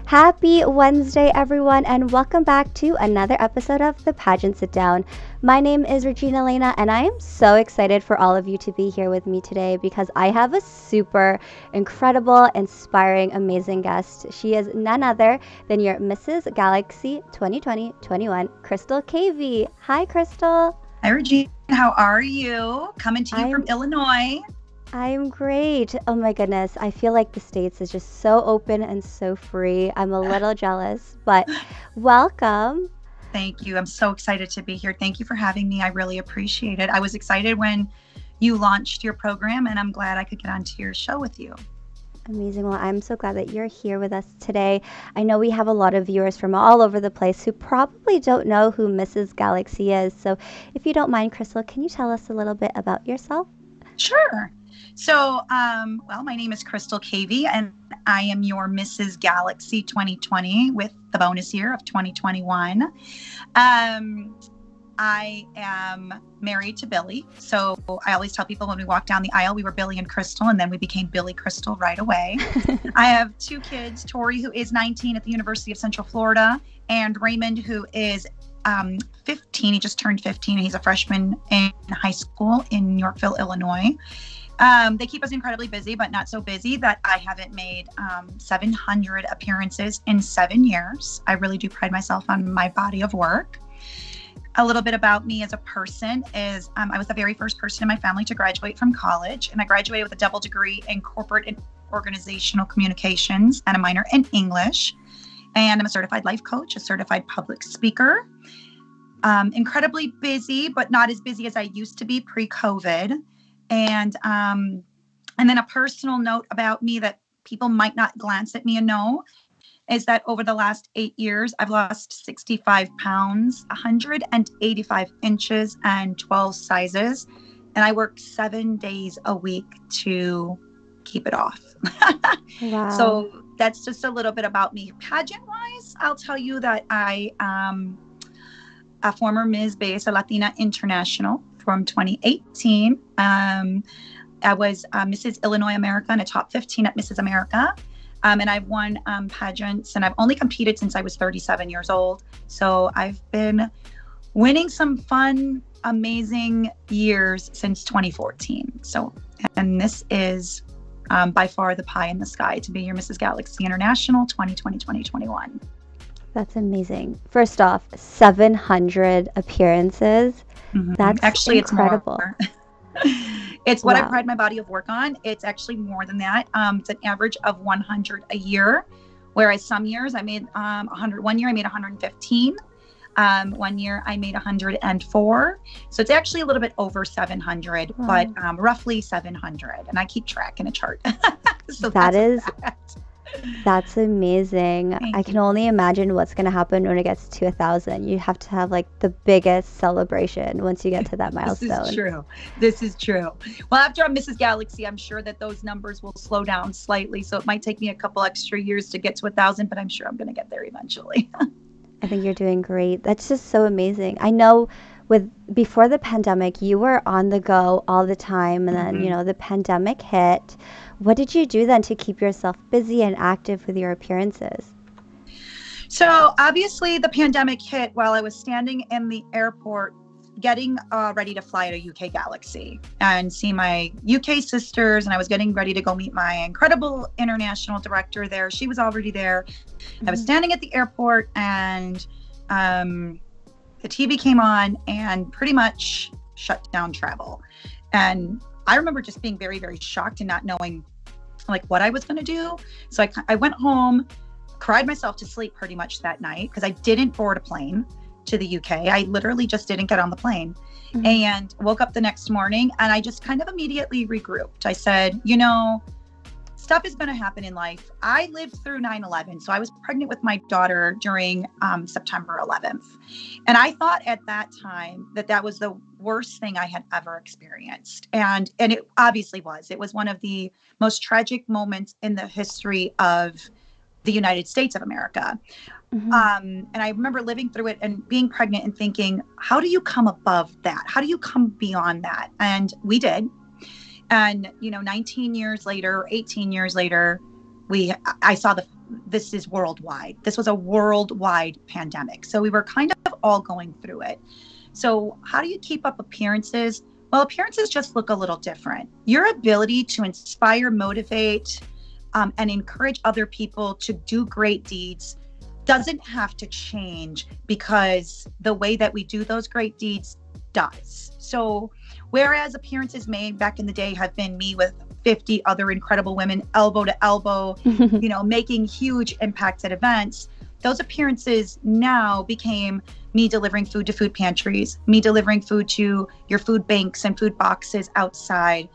Happy Wednesday, everyone, and welcome back to another episode of the Pageant Sit Down. My name is Regina Lena, and I am so excited for all of you to be here with me today because I have a super incredible, inspiring, amazing guest. She is none other than your Mrs. Galaxy 2020-21, Crystal Cavey. Hi, Crystal. Hi, Regina. How are you? Coming to you from Illinois. I'm great. Oh my goodness. I feel like the States is just so open and so free. I'm a little jealous, but welcome. Thank you. I'm so excited to be here. Thank you for having me. I really appreciate it. I was excited when you launched your program, and I'm glad I could get onto your show with you. Amazing. Well, I'm so glad that you're here with us today. I know we have a lot of viewers from all over the place who probably don't know who Mrs. Galaxy is. So if you don't mind, Crystal, can you tell us a little bit about yourself? Sure. So, my name is Crystal Cavey, and I am your Mrs. Galaxy 2020 with the bonus year of 2021. I am married to Billy. So I always tell people when we walk down the aisle, we were Billy and Crystal, and then we became Billy Crystal right away. I have two kids, Tori, who is 19 at the University of Central Florida, and Raymond, who is 15. He just turned 15. He's a freshman in high school in Yorkville, Illinois. They keep us incredibly busy, but not so busy that I haven't made 700 appearances in 7 years. I really do pride myself on my body of work. A little bit about me as a person is I was the very first person in my family to graduate from college, and I graduated with a double degree in corporate and organizational communications and a minor in English. And I'm a certified life coach, a certified public speaker. Incredibly busy, but not as busy as I used to be pre-COVID. And then a personal note about me that people might not glance at me and know is that over the last 8 years, I've lost 65 pounds, 185 inches, and 12 sizes. And I work 7 days a week to keep it off. Wow. So that's just a little bit about me. Pageant-wise, I'll tell you that I am a former Ms. Belleza Latina International from 2018. I was Mrs. Illinois America and a top 15 at Mrs. America. And I've won pageants, and I've only competed since I was 37 years old. So I've been winning some fun, amazing years since 2014. So, and this is by far the pie in the sky to be your Mrs. Galaxy International 2020-2021. That's amazing. First off, 700 appearances. Mm-hmm. That's actually incredible. It's more. It's what Wow. I pride my body of work on. It's actually more than that. It's an average of 100 a year, whereas some years I made 100. One year I made 115. 1 year I made 104. So it's actually a little bit over 700, Wow. but roughly 700. And I keep track in a chart. So That's amazing. I can only imagine what's going to happen when it gets to 1,000. You have to have like the biggest celebration once you get to that milestone. This is true. Well, after I'm Mrs. Galaxy, I'm sure that those numbers will slow down slightly. So it might take me a couple extra years to get to 1,000, but I'm sure I'm going to get there eventually. I think you're doing great. That's just so amazing. I know before the pandemic, you were on the go all the time, and then, the pandemic hit. What did you do then to keep yourself busy and active with your appearances? So obviously the pandemic hit while I was standing in the airport getting ready to fly to UK Galaxy and see my UK sisters, and I was getting ready to go meet my incredible international director there. She was already there. I was standing at the airport, and the TV came on and pretty much shut down travel. And I remember just being very, very shocked and not knowing like what I was going to do. So I went home, cried myself to sleep pretty much that night because I didn't board a plane to the UK. I literally just didn't get on the plane and woke up the next morning, and I just kind of immediately regrouped. I said, stuff is going to happen in life. I lived through 9/11. So I was pregnant with my daughter during September 11th. And I thought at that time that was the worst thing I had ever experienced. And it obviously was. It was one of the most tragic moments in the history of the United States of America. And I remember living through it and being pregnant and thinking, how do you come above that? How do you come beyond that? And we did. And, 19 years later, 18 years later, I saw the this is worldwide. This was a worldwide pandemic. So we were kind of all going through it. So how do you keep up appearances? Well, appearances just look a little different. Your ability to inspire, motivate, and encourage other people to do great deeds doesn't have to change because the way that we do those great deeds does. So whereas appearances made back in the day have been me with 50 other incredible women, elbow to elbow, making huge impacts at events, those appearances now became me delivering food to food pantries, me delivering food to your food banks and food boxes outside,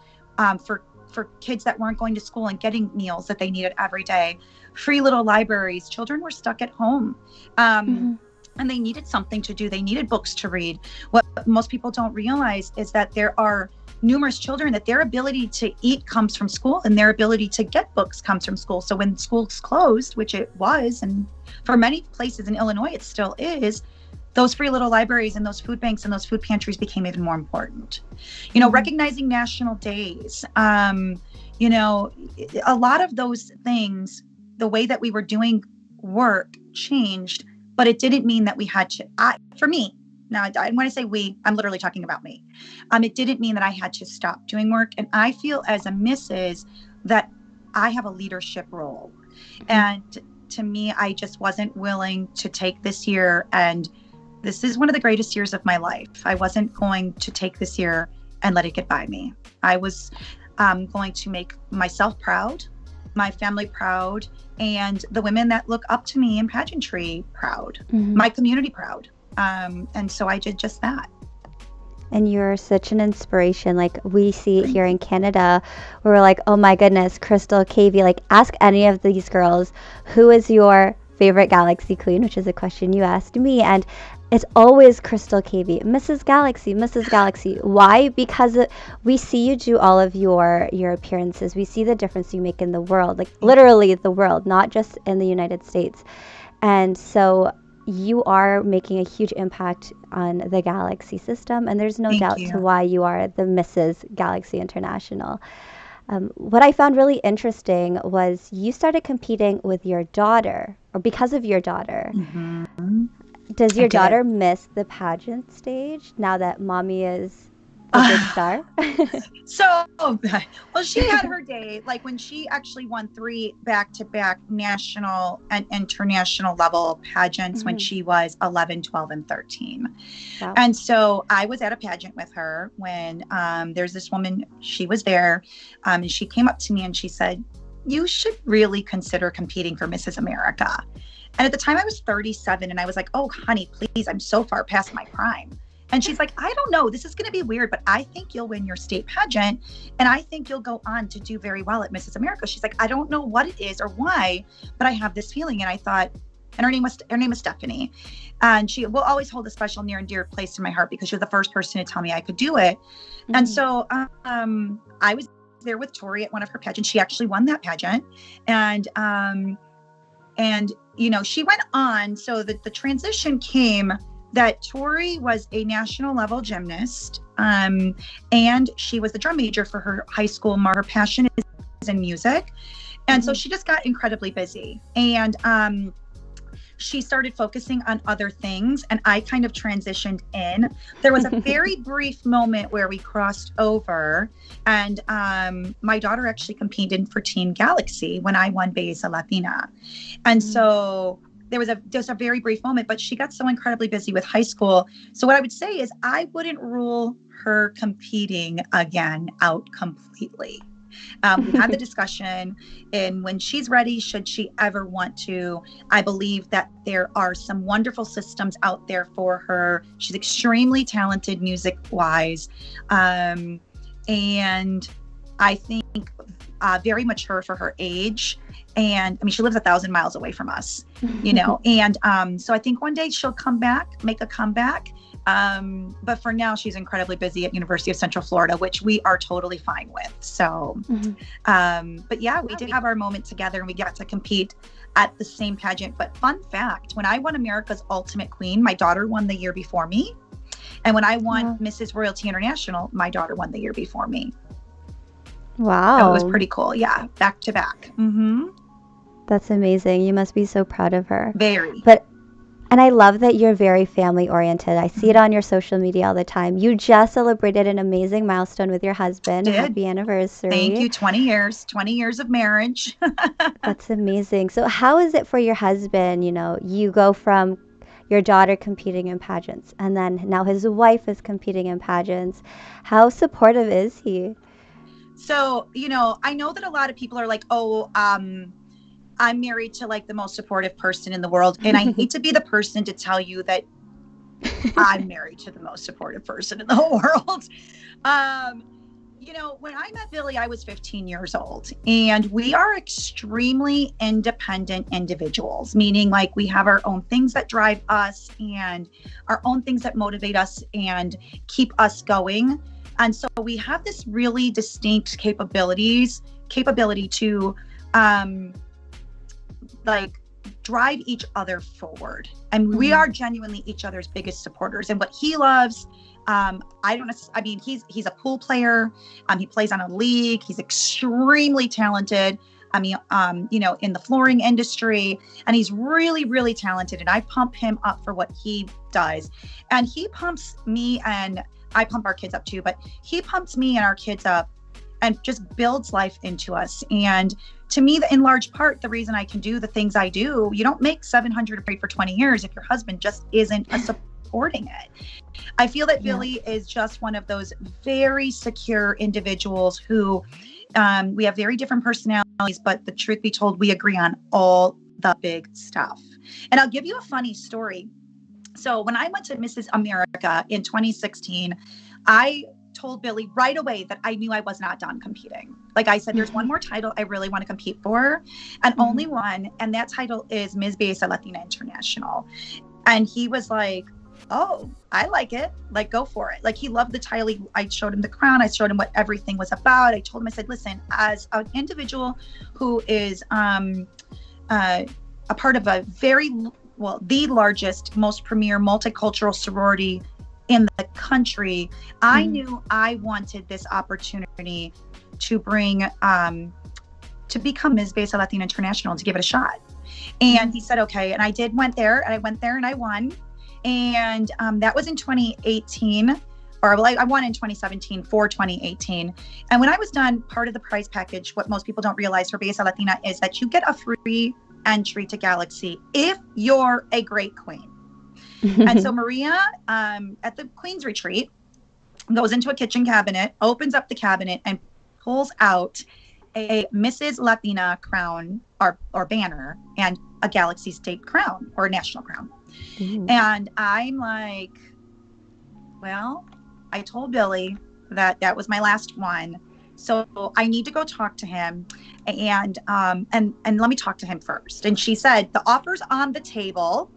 for kids that weren't going to school and getting meals that they needed every day, free little libraries. Children were stuck at home. And they needed something to do. They needed books to read. What most people don't realize is that there are numerous children that their ability to eat comes from school and their ability to get books comes from school. So when schools closed, which it was, and for many places in Illinois, it still is, those free little libraries and those food banks and those food pantries became even more important. Recognizing national days, a lot of those things, the way that we were doing work changed, but it didn't mean that we had to, for me, now when I say we, I'm literally talking about me. It didn't mean that I had to stop doing work. And I feel as a Mrs. that I have a leadership role. And to me, I just wasn't willing to take this year, and this is one of the greatest years of my life. I wasn't going to take this year and let it get by me. I was going to make myself proud, my family proud, and the women that look up to me in pageantry proud, my community proud. And so I did just that. And you're such an inspiration. Like, we see it here in Canada, where we're like, oh my goodness, Crystal, Cavey, like, ask any of these girls, who is your favorite Galaxy Queen, which is a question you asked me. And it's always Crystal Cavey, Mrs. Galaxy, Mrs. Galaxy. Why? Because we see you do all of your appearances. We see the difference you make in the world, like literally the world, not just in the United States. And so you are making a huge impact on the Galaxy system, and there's no doubt to why you are the Mrs. Galaxy International. What I found really interesting was you started competing with your daughter, or because of your daughter. Does your daughter miss the pageant stage now that mommy is a big star? Well, she had her day, like when she actually won 3 back-to-back national and international level pageants when she was 11, 12, and 13. Wow. And so I was at a pageant with her when there's this woman, she was there, and she came up to me and she said, you should really consider competing for Mrs. America. And at the time I was 37, and I was like, oh, honey, please, I'm so far past my prime. And she's like, I don't know, this is going to be weird, but I think you'll win your state pageant. And I think you'll go on to do very well at Mrs. America. She's like, I don't know what it is or why, but I have this feeling. And I thought, and her name was Stephanie. And she will always hold a special near and dear place in my heart because she was the first person to tell me I could do it. And so I was there with Tori at one of her pageants. She actually won that pageant. And she went on, so that the transition came that Tori was a national level gymnast, and she was the drum major for her high school. Her passion is in music. And so she just got incredibly busy, and she started focusing on other things, and I kind of transitioned in. There was a very brief moment where we crossed over, and my daughter actually competed for Team Galaxy when I won Belleza Latina. And so there was just a very brief moment, but she got so incredibly busy with high school. So what I would say is I wouldn't rule her competing again out completely. We had the discussion, and when she's ready, should she ever want to, I believe that there are some wonderful systems out there for her. She's extremely talented music wise. And I think very mature for her age. And I mean, she lives 1,000 miles away from us, and so I think one day she'll come back, make a comeback. But for now, she's incredibly busy at University of Central Florida, which we are totally fine with. So, but yeah, we did have our moment together, and we got to compete at the same pageant. But fun fact, when I won America's Ultimate Queen, my daughter won the year before me. And when I won Mrs. Royalty International, my daughter won the year before me. Wow. So it was pretty cool. Yeah. Back to back. That's amazing. You must be so proud of her. Very. And I love that you're very family oriented. I see it Mhm. on your social media all the time. You just celebrated an amazing milestone with your husband. Did. Happy Thank anniversary. you. 20 years of marriage. That's amazing. So how is it for your husband? You go from your daughter competing in pageants and then now his wife is competing in pageants. How supportive is he? So, I know that a lot of people are like, oh, I'm married to like the most supportive person in the world. And I hate to be the person to tell you that I'm married to the most supportive person in the whole world. When I met Billy, I was 15 years old, and we are extremely independent individuals, meaning like we have our own things that drive us and our own things that motivate us and keep us going. And so we have this really distinct capability to like drive each other forward. And we are genuinely each other's biggest supporters. And what he loves, he's a pool player. He plays on a league. He's extremely talented. In the flooring industry, and he's really, really talented. And I pump him up for what he does. And he pumps me, and I pump our kids up too, but he pumps me and our kids up and just builds life into us. And to me, in large part, the reason I can do the things I do, you don't make 700 for 20 years if your husband just isn't supporting it. I feel that Billy is just one of those very secure individuals who we have very different personalities, but the truth be told, we agree on all the big stuff. And I'll give you a funny story. So when I went to Mrs. America in 2016, I told Billy right away that I knew I was not done competing. Like I said, there's one more title I really want to compete for, and only one, and that title is Ms. Belleza Latina International. And he was like, oh, I like it. Like, go for it. Like, he loved the title. I showed him the crown. I showed him what everything was about. I told him, I said, listen, as an individual who is a part of the largest, most premier multicultural sorority in the country, I knew I wanted this opportunity to bring, to become Ms. Belleza Latina International, to give it a shot. And he said, okay. And I went there and I won. And that was in 2018, I won in 2017 for 2018. And when I was done, part of the prize package, what most people don't realize for Belleza Latina is that you get a free entry to Galaxy if you're a great queen. And so Maria, at the Queen's Retreat, goes into a kitchen cabinet, opens up the cabinet, and pulls out a Mrs. Latina crown or banner and a Galaxy state crown or a national crown. And I'm like, well, I told Billy that was my last one. So I need to go talk to him and let me talk to him first. And she said, the offer's on the table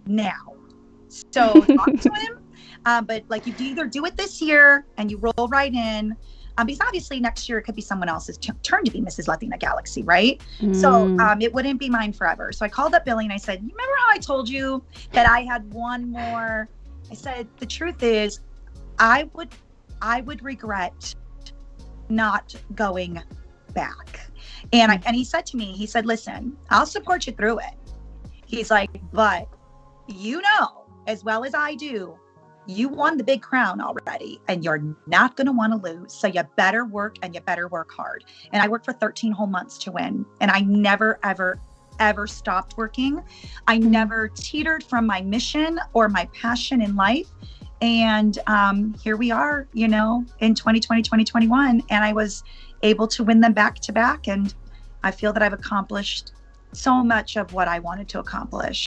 now. So talk to him. But like, you either do it this year and you roll right in, because obviously next year it could be someone else's turn to be Mrs. Latina Galaxy, right? So it wouldn't be mine forever. So I called up Billy and I said, you remember how I told you that I had one more? I said, the truth is, I would regret not going back. And he said to me, he said, listen, I'll support you through it. He's like, but as well as I do, you won the big crown already and you're not going to want to lose. So you better work and you better work hard. And I worked for 13 whole months to win. And I never, ever, ever stopped working. I never teetered from my mission or my passion in life. And here we are, in 2020, 2021. And I was able to win them back to back. And I feel that I've accomplished so much of what I wanted to accomplish.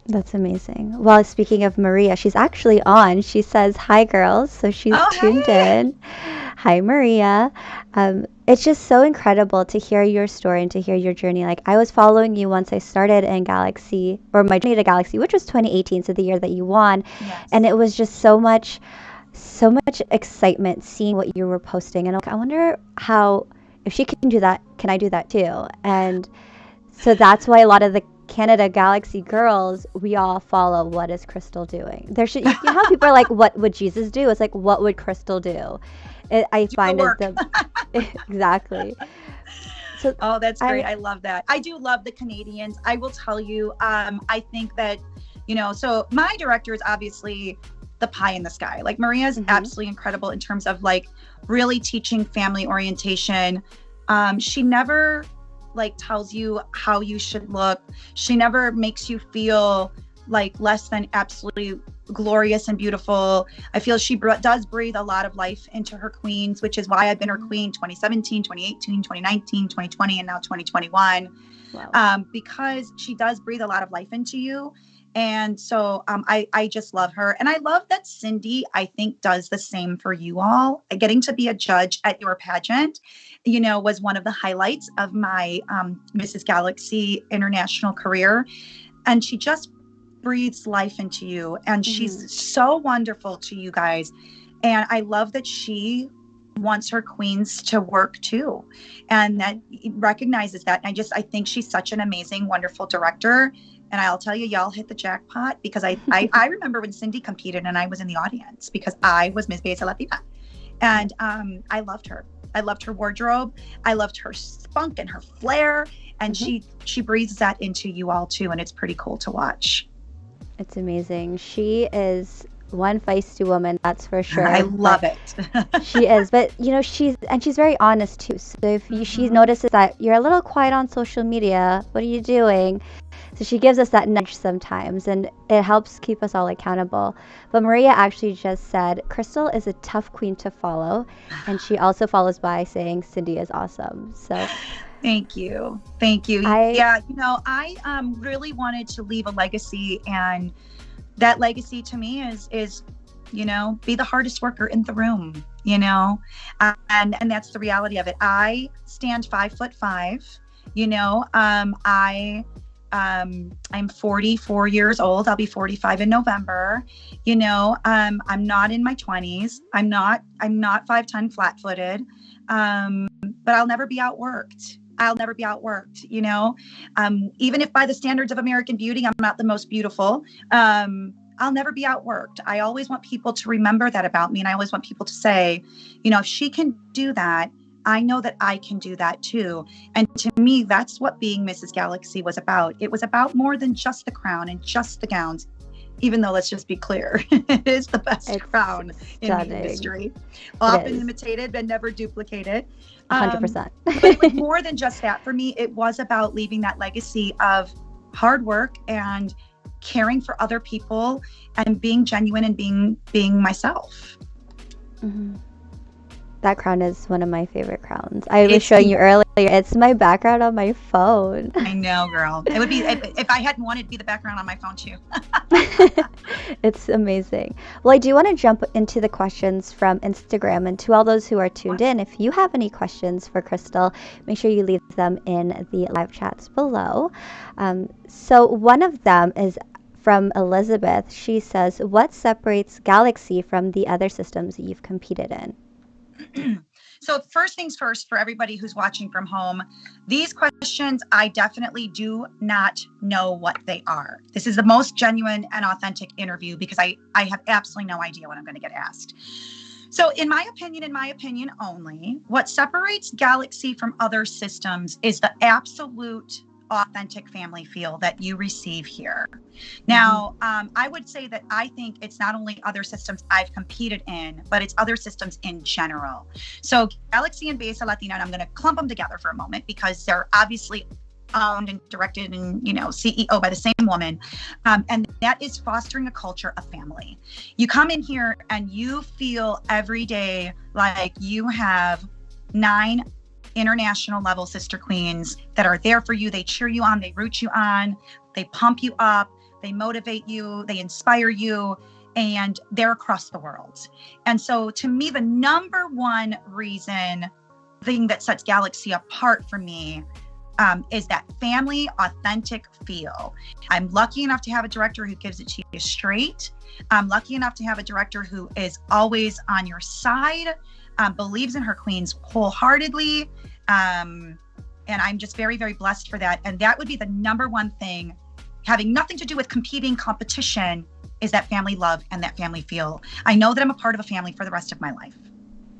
That's amazing. Well, speaking of Maria, she's actually on. She says, hi, girls. So she's tuned in. Hi, Maria. It's just so incredible to hear your story and to hear your journey. Like, I was following you once I started in Galaxy, or my journey to Galaxy, which was 2018, so the year that you won. Yes. And it was just so much excitement seeing what you were posting. And I wonder if she can do that, can I do that too? And so that's why a lot of the Canada Galaxy girls, we all follow what is Crystal doing. You know how people are like, what would Jesus do? It's like, what would Crystal do? I find it exactly. So Oh, that's great. I love that. I do love the Canadians. I will tell you, I think that, so my director is obviously the pie in the sky. Like Maria is absolutely incredible in terms of like really teaching family orientation. She never like tells you how you should look. She never makes you feel like less than absolutely glorious and beautiful. I feel she does breathe a lot of life into her queens, which is why I've been her queen 2017, 2018, 2019, 2020, and now 2021. Wow. Because she does breathe a lot of life into you. And so I just love her. And I love that Cindy, I think, does the same for you all. Getting to be a judge at your pageant, was one of the highlights of my Mrs. Galaxy international career. And she just breathes life into you. And she's so wonderful to you guys. And I love that she wants her queens to work too. And that recognizes that. And I think she's such an amazing, wonderful director. And I'll tell you, y'all hit the jackpot because I remember when Cindy competed and I was in the audience because I was Miss Besa Latina. And I loved her. I loved her wardrobe. I loved her spunk and her flair. And she breathes that into you all too. And it's pretty cool to watch. It's amazing. She is one feisty woman, that's for sure. I love it. She is, but she's very honest too. So if she notices that you're a little quiet on social media, what are you doing? So she gives us that nudge sometimes, and it helps keep us all accountable. But Maria actually just said, Crystal is a tough queen to follow, and she also follows by saying Cindy is awesome. So Thank you. I really wanted to leave a legacy, and that legacy to me is be the hardest worker in the room, and that's the reality of it. I stand 5'5", I'm 44 years old. I'll be 45 in November. I'm not in my 20s. I'm not 5'10" flat-footed. But I'll never be outworked. Even if by the standards of American Beauty, I'm not the most beautiful. I'll never be outworked. I always want people to remember that about me. And I always want people to say, if she can do that, I know that I can do that too. And to me, that's what being Mrs. Galaxy was about. It was about more than just the crown and just the gowns, even though, let's just be clear, it is the best crown in the industry. Often imitated but never duplicated. 100%. But it was more than just that for me. It was about leaving that legacy of hard work and caring for other people and being genuine and being myself. That crown is one of my favorite crowns. I was showing you earlier. It's my background on my phone. I know, girl. It would be if I hadn't wanted to be the background on my phone too. It's amazing. Well, I do want to jump into the questions from Instagram, and to all those who are tuned in, if you have any questions for Crystal, make sure you leave them in the live chats below. So one of them is from Elizabeth. She says, "What separates Galaxy from the other systems you've competed in?" So first things first, for everybody who's watching from home, these questions, I definitely do not know what they are. This is the most genuine and authentic interview because I have absolutely no idea what I'm going to get asked. So in my opinion only, what separates Galaxy from other systems is the absolute authentic family feel that you receive here. Now, I would say that I think it's not only other systems I've competed in, but it's other systems in general. So Galaxy and Besa Latina, and I'm going to clump them together for a moment because they're obviously owned and directed and, CEO by the same woman. And that is fostering a culture of family. You come in here and you feel every day like you have 9 international level sister queens that are there for you. They cheer you on, they root you on, they pump you up, they motivate you, they inspire you, and they're across the world. And so to me, the number one thing that sets Galaxy apart for me is that family authentic feel. I'm lucky enough to have a director who gives it to you straight. I'm lucky enough to have a director who is always on your side, believes in her queens wholeheartedly. And I'm just very, very blessed for that. And that would be the number one thing, having nothing to do with competing competition, is that family love and that family feel. I know that I'm a part of a family for the rest of my life.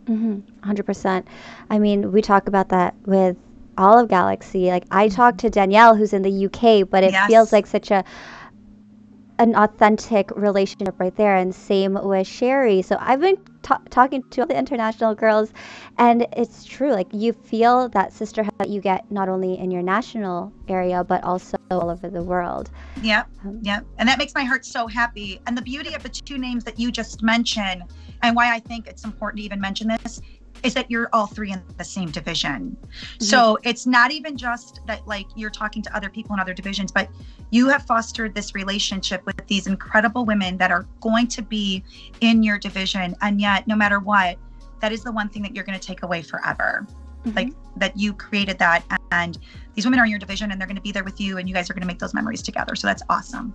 100%. I mean, we talk about that with all of Galaxy. Like I talked to Danielle, who's in the UK, but it feels Yes. like such an authentic relationship right there. And same with Sherry. So I've been talking to all the international girls, and it's true. Like you feel that sisterhood that you get not only in your national area, but also all over the world. Yep. Yep. And that makes my heart so happy. And the beauty of the two names that you just mentioned, and why I think it's important to even mention this, is that you're all three in the same division. So it's not even just that like you're talking to other people in other divisions, but you have fostered this relationship with these incredible women that are going to be in your division. And yet, no matter what, that is the one thing that you're going to take away forever. Like that you created that, and these women are in your division and they're going to be there with you, and you guys are going to make those memories together. So that's awesome.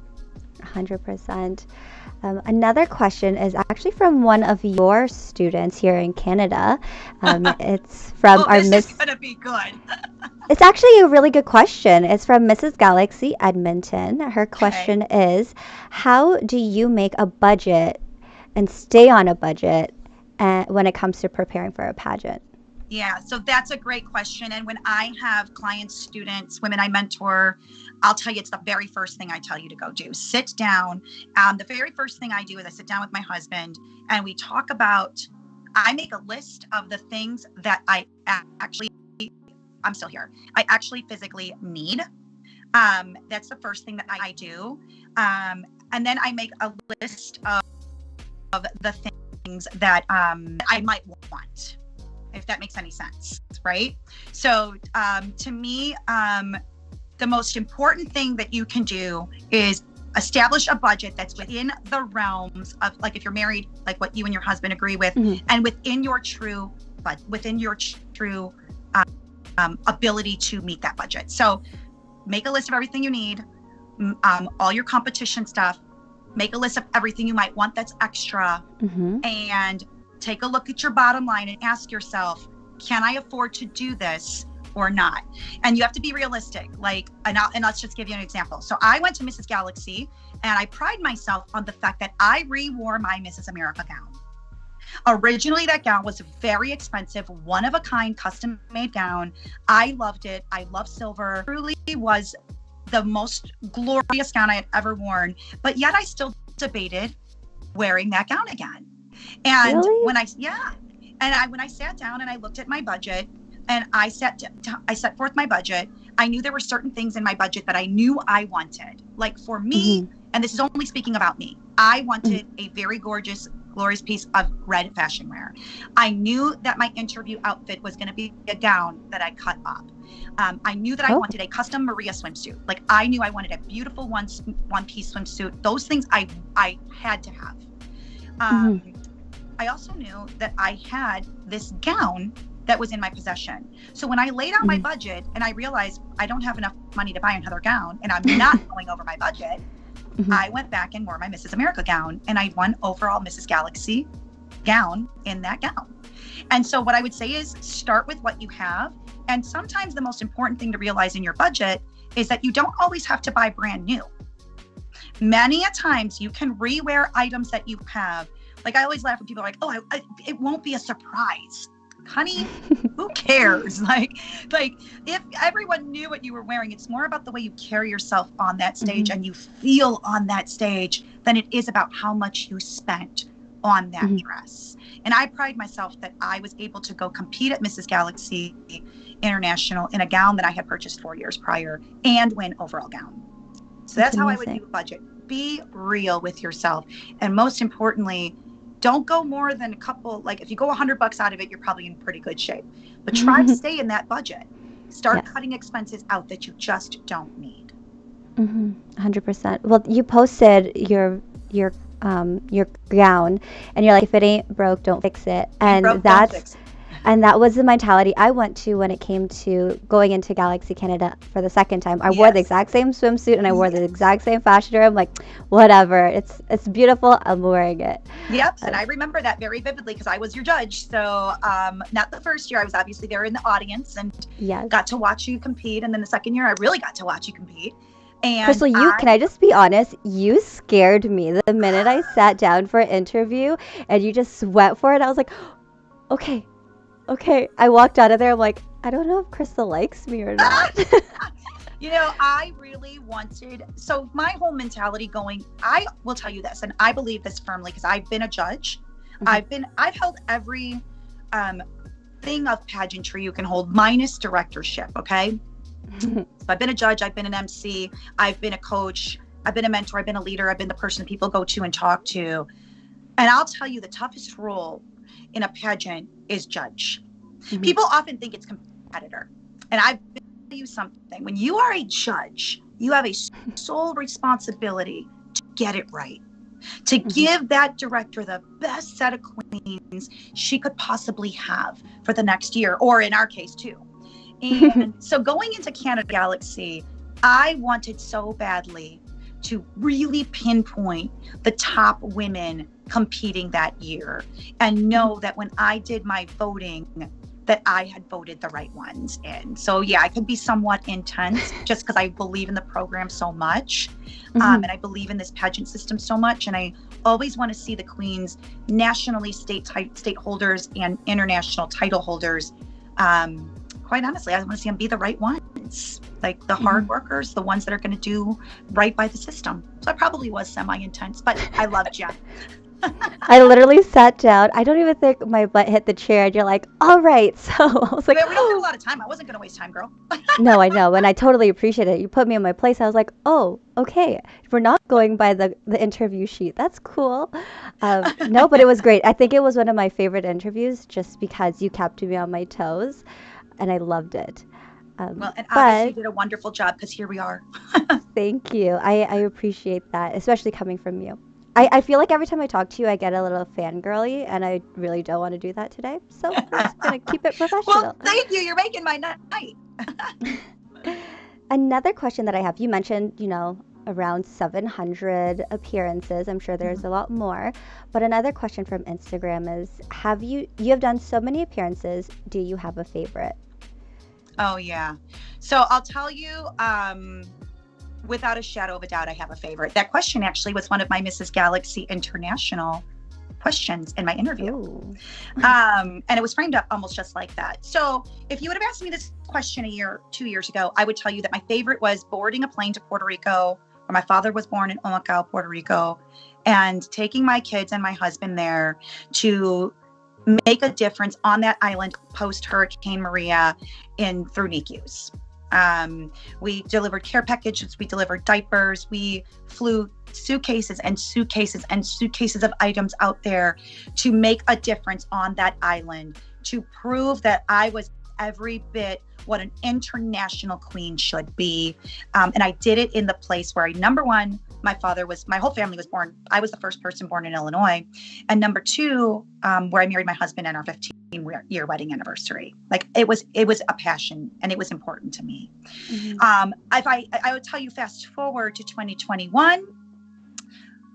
100%. Another question is actually from one of your students here in Canada. It's from our This is gonna be good. It's actually a really good question. It's from Mrs. Galaxy Edmonton. Her question is, how do you make a budget and stay on a budget when it comes to preparing for a pageant? Yeah, so that's a great question. And when I have clients, students, women I mentor, I'll tell you, it's the very first thing I tell you to go do. Sit down. The very first thing I do is I sit down with my husband and we talk about, I make a list of the things that I actually physically need. That's the first thing that I do. And then I make a list of the things that I might want, if that makes any sense, right? So to me, the most important thing that you can do is establish a budget that's within the realms of, like, if you're married, like what you and your husband agree with, and within your true ability to meet that budget. So make a list of everything you need, all your competition stuff, make a list of everything you might want that's extra, and take a look at your bottom line and ask yourself, can I afford to do this or not? And you have to be realistic. Like, and let's just give you an example. So I went to Mrs. Galaxy and I pride myself on the fact that I re-wore my Mrs. America gown. Originally, that gown was very expensive, one of a kind, custom made gown. I loved it. I love silver. It truly was the most glorious gown I had ever worn, but yet I still debated wearing that gown again. And really? when I sat down and I looked at my budget and I set forth my budget, I knew there were certain things in my budget that I knew I wanted. Like for me, and this is only speaking about me, I wanted a very gorgeous, glorious piece of red fashion wear. I knew that my interview outfit was going to be a gown that I cut up. I knew that I wanted a custom Maria swimsuit. Like I knew I wanted a beautiful one-piece swimsuit. Those things I had to have. I also knew that I had this gown that was in my possession. So when I laid out my budget and I realized I don't have enough money to buy another gown and I'm not going over my budget, I went back and wore my Mrs. America gown and I won overall Mrs. Galaxy gown in that gown. And so what I would say is start with what you have. And sometimes the most important thing to realize in your budget is that you don't always have to buy brand new. Many a times you can rewear items that you have. Like I always laugh when people are like, oh, it won't be a surprise. Honey, who cares? Like if everyone knew what you were wearing, it's more about the way you carry yourself on that stage and you feel on that stage than it is about how much you spent on that dress. And I pride myself that I was able to go compete at Mrs. Galaxy International in a gown that I had purchased 4 years prior and win overall gown. So that's how I would do a budget. Be real with yourself. And most importantly, don't go more than a couple, like if you go $100 out of it, you're probably in pretty good shape, but try to stay in that budget. Start cutting expenses out that you just don't need. 100%. Well, you posted your gown and you're like, if it ain't broke, don't fix it. And that was the mentality I went to when it came to going into Galaxy Canada for the second time. I wore the exact same swimsuit and I wore the exact same fashion wear. I'm like, whatever, it's beautiful, I'm wearing it. Yep. And I remember that very vividly because I was your judge. So not the first year, I was obviously there in the audience and got to watch you compete. And then the second year, I really got to watch you compete. And Crystal, can I just be honest? You scared me the minute I sat down for an interview and you just went for it. I was like, okay. I walked out of there. I'm like, I don't know if Crystal likes me or not. I really wanted, so my whole mentality going, I will tell you this, and I believe this firmly because I've been a judge. I've held every thing of pageantry you can hold minus directorship. Okay. So I've been a judge, I've been an MC, I've been a coach, I've been a mentor, I've been a leader, I've been the person people go to and talk to. And I'll tell you, the toughest role in a pageant is judge. People often think it's competitor. And I've been tell you something. When you are a judge, you have a sole responsibility to get it right, to give that director the best set of queens she could possibly have for the next year, or in our case too. And so going into Canada Galaxy, I wanted so badly to really pinpoint the top women competing that year and know that when I did my voting, that I had voted the right ones in. So yeah, I could be somewhat intense just because I believe in the program so much. And I believe in this pageant system so much. And I always want to see the queens nationally, state holders and international title holders. Quite honestly, I want to see them be the right ones, like the hard workers, the ones that are going to do right by the system. So I probably was semi-intense, but I loved you. I literally sat down. I don't even think my butt hit the chair. And you're like, all right. So I was like, we don't have a lot of time. I wasn't going to waste time, girl. No, I know. And I totally appreciate it. You put me in my place. I was like, oh, okay. We're not going by the interview sheet. That's cool. No, but it was great. I think it was one of my favorite interviews just because you kept me on my toes. And I loved it. Well, and obviously you did a wonderful job because here we are. Thank you. I appreciate that, especially coming from you. I feel like every time I talk to you, I get a little fangirly, and I really don't want to do that today. So I'm just going to keep it professional. Well, thank you. You're making my night. Another question that I have, you mentioned, around 700 appearances. I'm sure there's a lot more. But another question from Instagram is, you have done so many appearances. Do you have a favorite? Oh, yeah. So I'll tell you, without a shadow of a doubt, I have a favorite. That question actually was one of my Mrs. Galaxy International questions in my interview. And it was framed up almost just like that. So if you would have asked me this question 2 years ago, I would tell you that my favorite was boarding a plane to Puerto Rico, where my father was born in Humacao, Puerto Rico, and taking my kids and my husband there to make a difference on that island post Hurricane Maria through NICUs. We delivered care packages, we delivered diapers, we flew suitcases and suitcases and suitcases of items out there to make a difference on that island, to prove that I was every bit what an international queen should be. And I did it in the place where number one, my whole family was born. I was the first person born in Illinois. And number two, where I married my husband and our 15-year wedding anniversary. Like it was a passion and it was important to me. I would tell you, fast forward to 2021,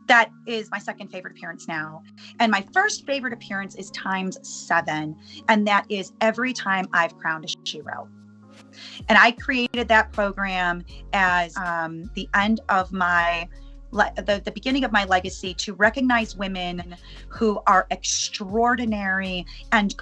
that is my second favorite appearance now. And my first favorite appearance is ×7. And that is every time I've crowned a shero. And I created that program as the end of the beginning of my legacy, to recognize women who are extraordinary and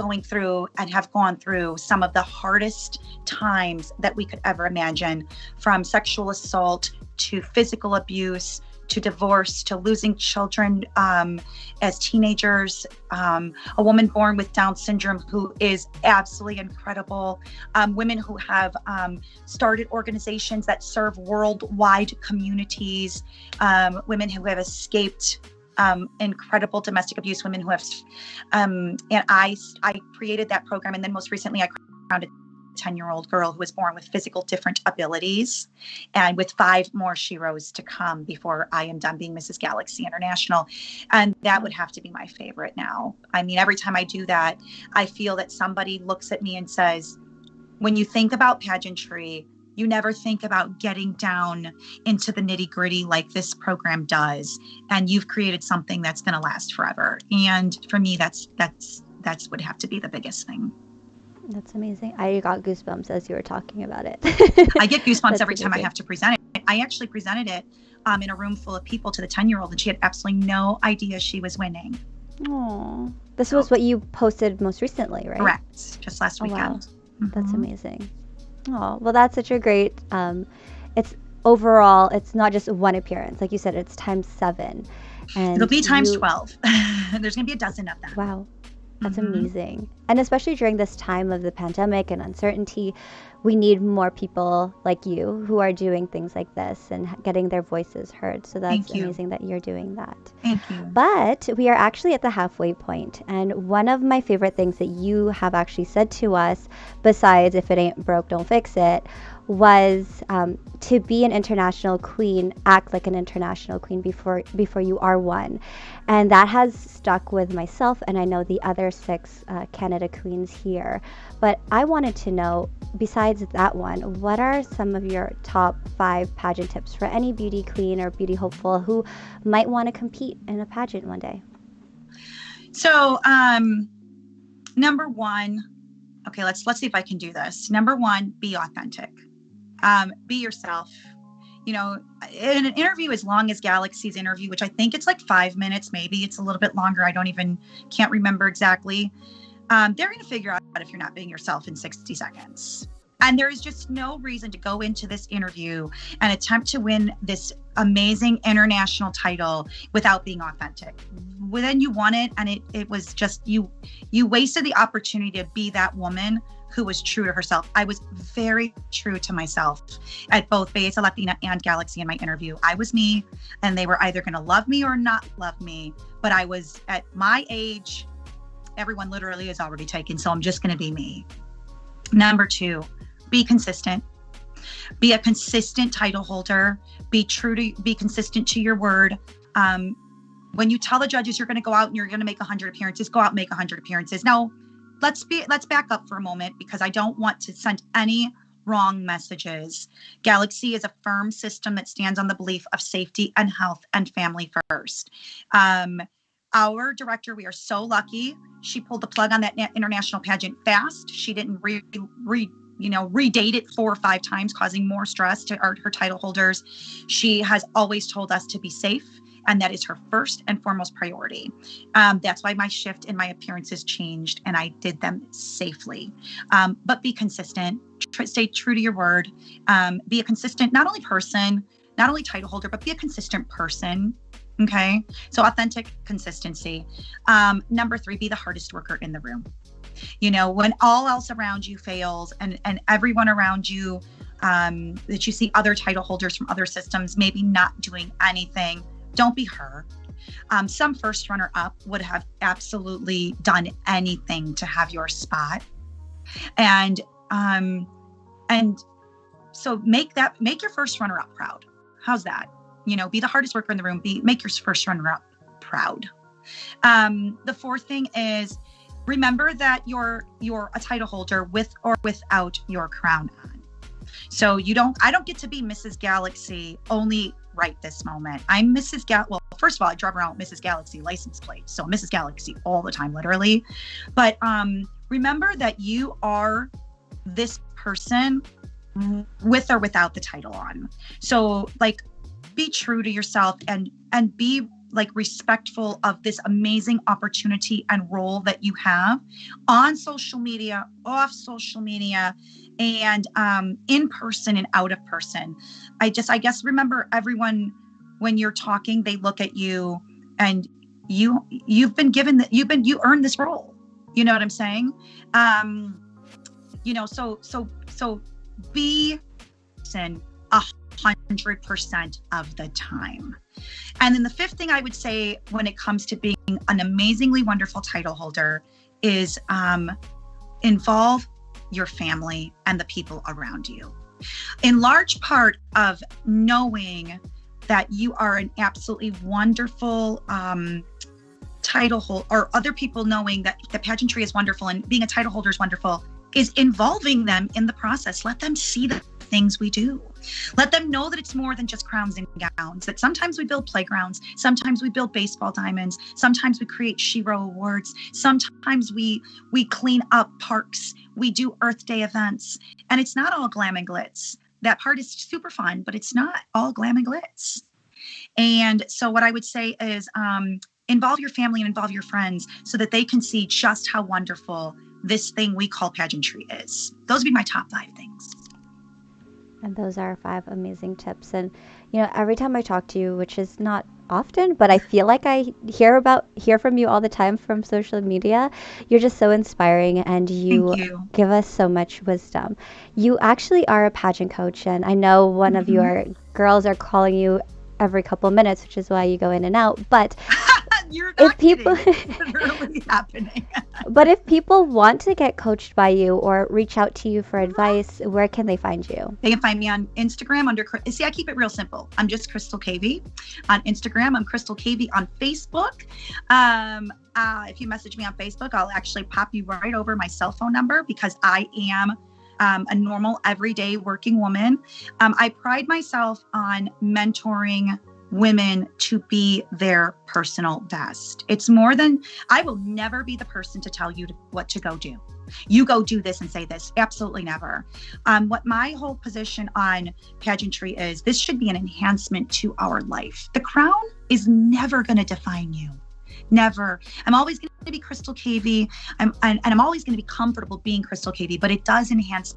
have gone through some of the hardest times that we could ever imagine, from sexual assault to physical abuse, to divorce, to losing children as teenagers, a woman born with Down syndrome who is absolutely incredible, women who have started organizations that serve worldwide communities, women who have escaped incredible domestic abuse, women who have, and I created that program. And then most recently I crowned a 10-year-old girl who was born with physical different abilities, and with 5 more sheroes to come before I am done being Mrs. Galaxy International. And that would have to be my favorite now. I mean, every time I do that, I feel that somebody looks at me and says, when you think about pageantry, you never think about getting down into the nitty-gritty like this program does. And you've created something that's going to last forever. And for me, that's would have to be the biggest thing. That's amazing. I got goosebumps as you were talking about it. I get goosebumps every time I have to present it. I actually presented it in a room full of people to the 10-year-old, and she had absolutely no idea she was winning. Oh, this was what you posted most recently, right? Correct. Just last weekend. Wow. That's amazing. Oh, well, that's such a great, it's overall, it's not just one appearance. Like you said, it's times 7. It'll And be times you, 12. There's going to be a dozen of them. wow, that's amazing. And especially during this time of the pandemic and uncertainty, we need more people like you who are doing things like this and getting their voices heard. So that's Thank you. amazing that you're doing that. Thank you. But we are actually at the halfway point, and one of my favorite things that you have actually said to us, besides if it ain't broke, don't fix it, was to be an international queen, act like an international queen before you are one. And that has stuck with myself, and I know the other 6 Canada queens here. But I wanted to know, besides that one, what are some of your top 5 pageant tips for any beauty queen or beauty hopeful who might want to compete in a pageant one day? So, number 1, okay, let's see if I can do this. Number 1, be authentic. Be yourself. You know, in an interview as long as Galaxy's interview, which I think it's like 5 minutes, maybe it's a little bit longer. I can't remember exactly. They're going to figure out if you're not being yourself in 60 seconds. And there is just no reason to go into this interview and attempt to win this amazing international title without being authentic. Then you won it, and it was just, you wasted the opportunity to be that woman who was true to herself. I was very true to myself at both Belleza Latina and Galaxy in my interview. I was me, and they were either going to love me or not love me. But I was, at my age, everyone literally is already taken, so I'm just going to be me. Number 2, be consistent. Be a consistent title holder. Be consistent to your word. When you tell the judges you're going to go out and you're going to make 100 appearances, go out and make 100 appearances. Now, let's back up for a moment, because I don't want to send any wrong messages. Galaxy is a firm system that stands on the belief of safety and health and family first. Our director, we are so lucky. She pulled the plug on that international pageant fast. She didn't redate it 4 or 5 times, causing more stress to her title holders. She has always told us to be safe, and that is her first and foremost priority. That's why my shift in my appearances changed, and I did them safely. But be consistent, stay true to your word. Be a consistent, not only person, not only title holder, but be a consistent person. Okay. So authentic consistency. Number 3, be the hardest worker in the room. You know, when all else around you fails, and everyone around you, that you see other title holders from other systems, maybe not doing anything, don't be her. Some first runner up would have absolutely done anything to have your spot. And so make your first runner up proud. How's that? You know, be the hardest worker in the room, make your first runner up proud. The 4th thing is, remember that you're a title holder with or without your crown on. So I don't get to be Mrs. Galaxy only right this moment. I'm Mrs. Well, first of all, I drive around with Mrs. Galaxy license plate. So Mrs. Galaxy all the time, literally. But remember that you are this person with or without the title on. So like, be true to yourself and be like respectful of this amazing opportunity and role that you have on social media, off social media, and in person and out of person. I guess remember, everyone, when you're talking, they look at you, and you've been given you earned this role. You know what I'm saying? So be 100% of the time. And then the 5th thing I would say when it comes to being an amazingly wonderful title holder is involve your family and the people around you. In large part of knowing that you are an absolutely wonderful title holder, or other people knowing that the pageantry is wonderful and being a title holder is wonderful, is involving them in the process. Let them see the things we do. Let them know that it's more than just crowns and gowns, that sometimes we build playgrounds, sometimes we build baseball diamonds, sometimes we create Shiro awards, sometimes we clean up parks, we do Earth Day events, and it's not all glam and glitz. That part is super fun, but it's not all glam and glitz. And so what I would say is involve your family and involve your friends so that they can see just how wonderful this thing we call pageantry is. Those would be my top 5 things. And those are 5 amazing tips. And, every time I talk to you, which is not often, but I feel like I hear from you all the time from social media, you're just so inspiring and Thank you. give us so much wisdom. You actually are a pageant coach, and I know one of your girls are calling you every couple of minutes, which is why you go in and out. But You're not kidding. It's literally happening. But if people want to get coached by you or reach out to you for advice, where can they find you? They can find me on Instagram I keep it real simple. I'm just Crystal Cavey on Instagram. I'm Crystal Cavey on Facebook. If you message me on Facebook, I'll actually pop you right over my cell phone number, because I am a normal, everyday working woman. I pride myself on mentoring women to be their personal best. It's more than, I will never be the person to tell you what to go do. You go do this and say this. Absolutely never. What my whole position on pageantry is, this should be an enhancement to our life. The crown is never going to define you. Never. I'm always going to be Crystal Cavey. I'm always going to be comfortable being Crystal Cavey, but it does enhance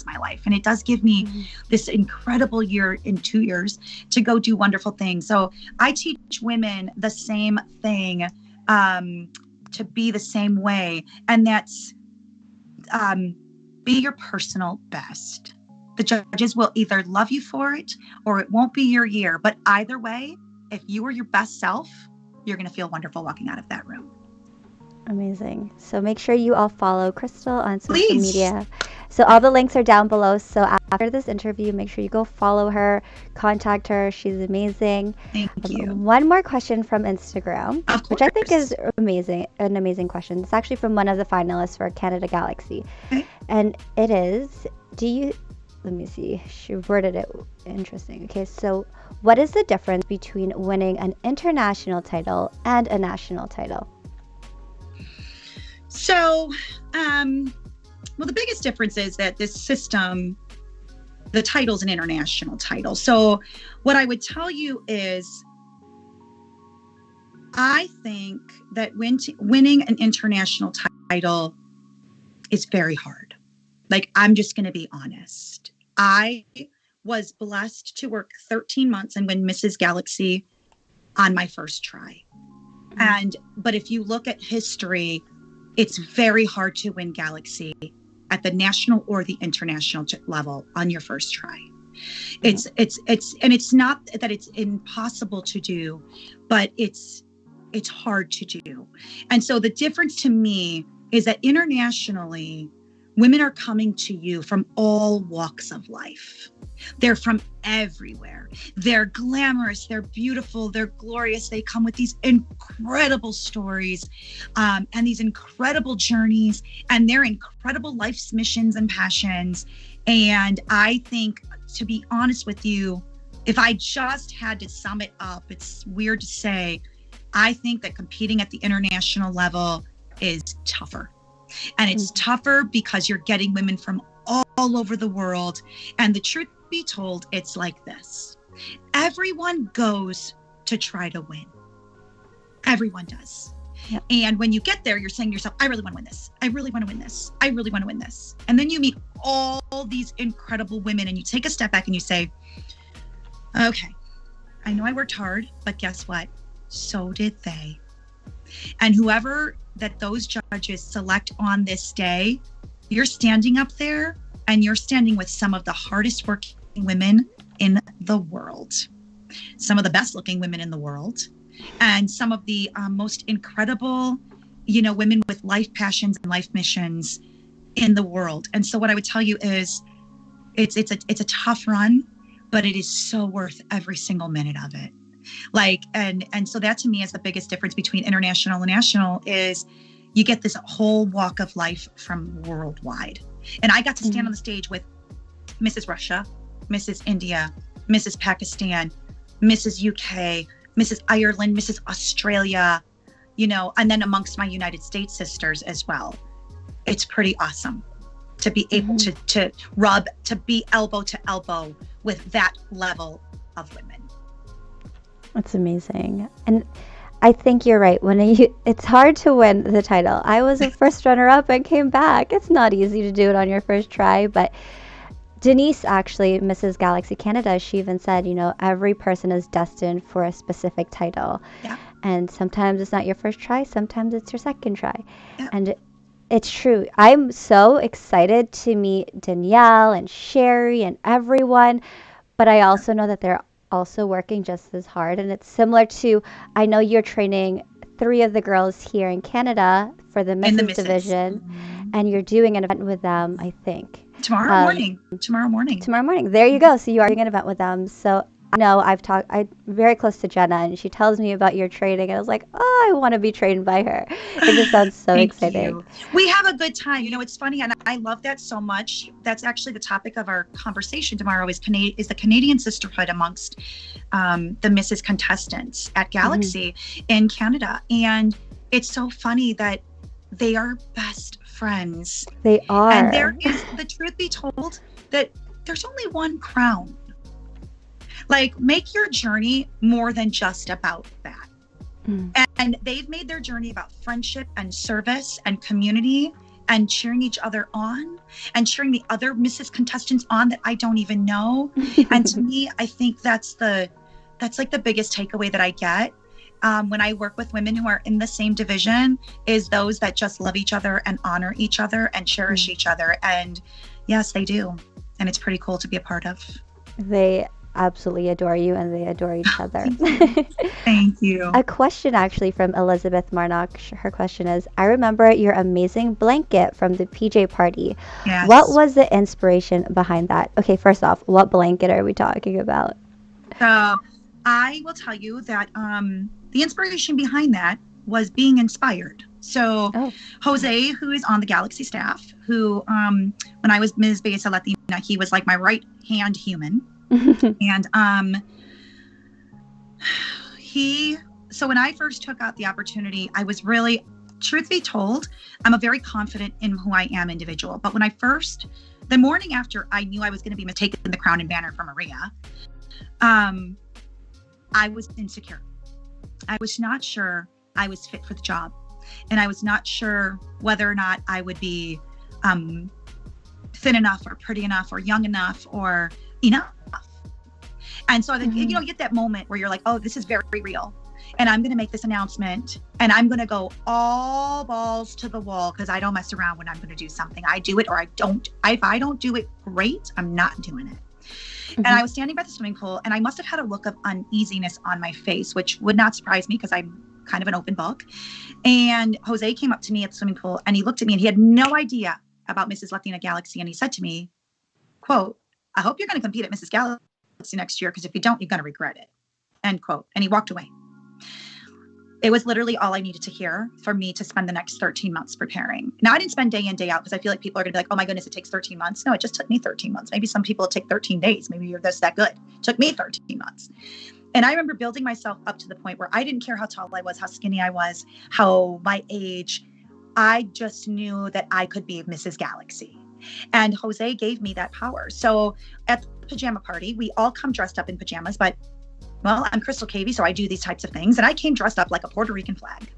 my life. And it does give me this incredible year in 2 years to go do wonderful things. So I teach women the same thing, to be the same way. And that's, be your personal best. The judges will either love you for it or it won't be your year. But either way, if you are your best self, you're going to feel wonderful walking out of that room. Amazing. So make sure you all follow Crystal on social Please. media. So all the links are down below. So after this interview, make sure you go follow her, contact her. She's amazing. Thank you. One more question from Instagram, Of which I think course. is an amazing question. It's actually from one of the finalists for Canada Galaxy. Okay. And it is, let me see, she worded it interesting. Okay, so what is the difference between winning an international title and a national title? So, well, the biggest difference is that this system, the title's an international title. So what I would tell you is, I think that winning an international title is very hard. Like, I'm just going to be honest. I was blessed to work 13 months and win Mrs. Galaxy on my first try. But if you look at history, it's very hard to win Galaxy at the national or the international level on your first try. It's not that it's impossible to do, but it's hard to do. And so the difference to me is that internationally, women are coming to you from all walks of life. They're from everywhere. They're glamorous, they're beautiful, they're glorious. They come with these incredible stories, and these incredible journeys, and their incredible life's missions and passions. And I think, to be honest with you, if I just had to sum it up, it's weird to say, I think that competing at the international level is tougher. And it's tougher because you're getting women from all over the world. And the truth be told, it's like this. Everyone goes to try to win. Everyone does. Yep. And when you get there, you're saying to yourself, I really want to win this. I really want to win this. I really want to win this. And then you meet all these incredible women and you take a step back and you say, okay, I know I worked hard, but guess what? So did they. And whoever that those judges select on this day, you're standing up there and you're standing with some of the hardest working women in the world, some of the best looking women in the world, and some of the most incredible, women with life passions and life missions in the world. And so what I would tell you is it's a tough run, but it is so worth every single minute of it. And so that to me is the biggest difference between international and national, is you get this whole walk of life from worldwide. And I got to stand on the stage with Mrs. Russia, Mrs. India, Mrs. Pakistan, Mrs. UK, Mrs. Ireland, Mrs. Australia, and then amongst my United States sisters as well. It's pretty awesome to be able to be elbow to elbow with that level of women. That's amazing. And I think you're right. It's hard to win the title. I was a first runner-up and came back. It's not easy to do it on your first try, but Denise, actually, Mrs. Galaxy Canada, she even said, every person is destined for a specific title. Yeah. And sometimes it's not your first try, sometimes it's your second try. Yeah. And it's true. I'm so excited to meet Danielle and Sherry and everyone, but I also know that they're also working just as hard. And it's similar to, I know you're training 3 of the girls here in Canada for the Mrs. division, and you're doing an event with them, I think. Tomorrow morning. Tomorrow morning. There you go. So you are doing an event with them. So I know I'm very close to Jenna, and she tells me about your training, and I was like, oh, I want to be trained by her. It just sounds so exciting. You. We have a good time. It's funny, and I love that so much. That's actually the topic of our conversation tomorrow is the Canadian sisterhood amongst the Mrs. contestants at Galaxy in Canada. And it's so funny that they are best friends. They are. And there is, the truth be told, that there's only one crown. Like, make your journey more than just about that. And they've made their journey about friendship and service and community and cheering each other on and cheering the other Mrs. contestants on that I don't even know. And to me, I think that's like the biggest takeaway that I get when I work with women who are in the same division, is those that just love each other and honor each other and cherish each other. And yes, they do. And it's pretty cool to be a part of. They absolutely adore you, and they adore each other. Thank you. A question actually from Elizabeth Marnock. Her question is, I remember your amazing blanket from the PJ party. Yes. What was the inspiration behind that? Okay, first off, what blanket are we talking about? So I will tell you that the inspiration behind that was being inspired. So Jose, who is on the Galaxy staff, who when I was Ms. Besa Latina, he was like my right hand human. And so when I first took out the opportunity, I was really, truth be told, I'm a very confident in who I am individual. But when the morning after I knew I was going to be taking the crown and banner from Maria, I was insecure. I was not sure I was fit for the job. And I was not sure whether or not I would be thin enough or pretty enough or young enough or enough. And so you get that moment where you're like, oh, this is very real. And I'm going to make this announcement, and I'm going to go all balls to the wall, because I don't mess around when I'm going to do something. I do it or I don't. If I don't do it great, I'm not doing it. And I was standing by the swimming pool, and I must have had a look of uneasiness on my face, which would not surprise me because I'm kind of an open book. And Jose came up to me at the swimming pool, and he looked at me, and he had no idea about Mrs. Latina Galaxy. And he said to me, quote, I hope you're going to compete at Mrs. Galaxy next year, because if you don't, you're going to regret it, end quote. And he walked away. It was literally all I needed to hear for me to spend the next 13 months preparing. Now, I didn't spend day in, day out, because I feel like people are going to be like, oh my goodness, it takes 13 months. No, it just took me 13 months. Maybe some people it take 13 days. Maybe you're just that good. It took me 13 months. And I remember building myself up to the point where I didn't care how tall I was, how skinny I was, how my age. I just knew that I could be Mrs. Galaxy. And Jose gave me that power. So at the pajama party, we all come dressed up in pajamas, but well, I'm Crystal Cavey, so I do these types of things. And I came dressed up like a Puerto Rican flag.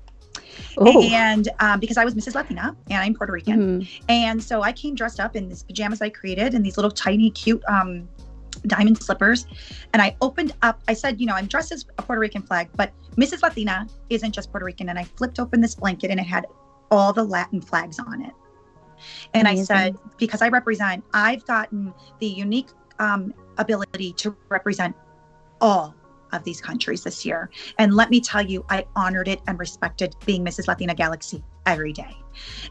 Oh. And because I was Mrs. Latina and I'm Puerto Rican. And so I came dressed up in these pajamas I created and these little tiny, cute diamond slippers. And I opened up, I said, I'm dressed as a Puerto Rican flag, but Mrs. Latina isn't just Puerto Rican. And I flipped open this blanket, and it had all the Latin flags on it. And amazing. I said, because I've gotten the unique ability to represent all of these countries this year. And let me tell you, I honored it and respected being Mrs. Latina Galaxy every day.